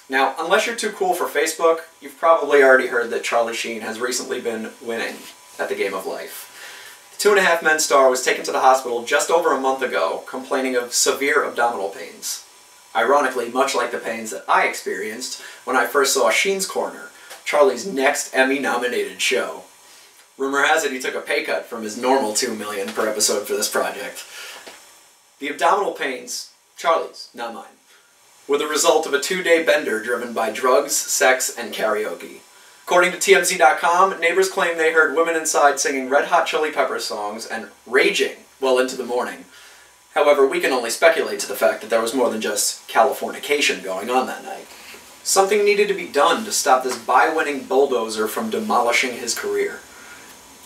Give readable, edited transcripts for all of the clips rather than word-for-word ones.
Now, unless you're too cool for Facebook, you've probably already heard that Charlie Sheen has recently been winning at the game of life. The 2.5 Men star was taken to the hospital just over a month ago, complaining of severe abdominal pains. Ironically, much like the pains that I experienced when I first saw Sheen's Corner, Charlie's next Emmy-nominated show. Rumor has it he took a pay cut from his normal $2 million per episode for this project. The abdominal pains, Charlie's, not mine, were the result of a 2-day bender driven by drugs, sex, and karaoke. According to TMZ.com, neighbors claim they heard women inside singing Red Hot Chili Peppers songs and raging well into the morning. However, we can only speculate to the fact that there was more than just Californication going on that night. Something needed to be done to stop this bye-winning bulldozer from demolishing his career.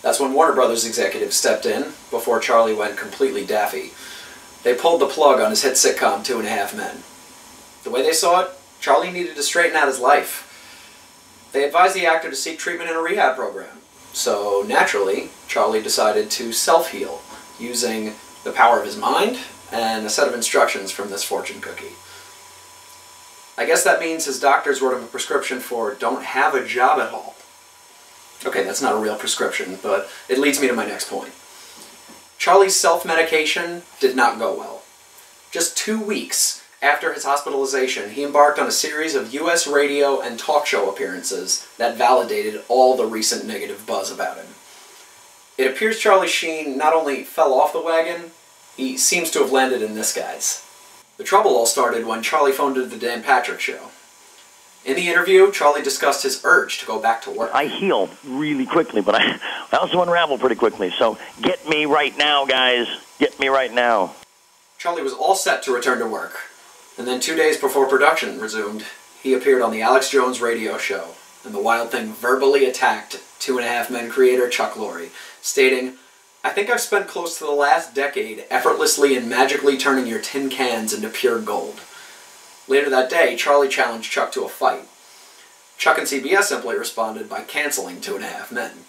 That's when Warner Brothers executives stepped in, before Charlie went completely daffy. They pulled the plug on his hit sitcom 2.5 Men. The way they saw it, Charlie needed to straighten out his life. They advised the actor to seek treatment in a rehab program. So, naturally, Charlie decided to self-heal, using the power of his mind and a set of instructions from this fortune cookie. I guess that means his doctors wrote him a prescription for don't have a job at all. Okay, that's not a real prescription, but it leads me to my next point. Charlie's self-medication did not go well. Just 2 weeks after his hospitalization, he embarked on a series of U.S. radio and talk show appearances that validated all the recent negative buzz about him. It appears Charlie Sheen not only fell off the wagon, he seems to have landed in this guy's. The trouble all started when Charlie phoned into the Dan Patrick Show. In the interview, Charlie discussed his urge to go back to work. I healed really quickly, but I also unraveled pretty quickly. So get me right now, guys. Get me right now. Charlie was all set to return to work. And then 2 days before production resumed, he appeared on the Alex Jones radio show, and the Wild Thing verbally attacked 2.5 Men creator Chuck Lorre, stating, "I think I've spent close to the last decade effortlessly and magically turning your tin cans into pure gold." Later that day, Charlie challenged Chuck to a fight. Chuck and CBS simply responded by canceling 2.5 Men.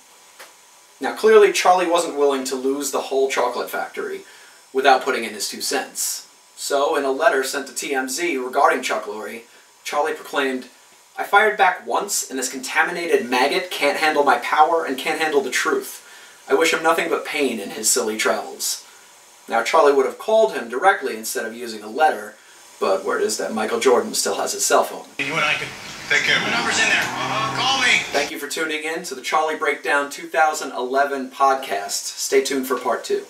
Now clearly Charlie wasn't willing to lose the whole chocolate factory without putting in his 2 cents. So, in a letter sent to TMZ regarding Chuck Lorre, Charlie proclaimed, "I fired back once, and this contaminated maggot can't handle my power and can't handle the truth. I wish him nothing but pain in his silly travels." Now, Charlie would have called him directly instead of using a letter, but word is that Michael Jordan still has his cell phone. You and I could take care of it. My number's in there. Call me. Thank you for tuning in to the Charlie Breakdown 2011 podcast. Stay tuned for part 2.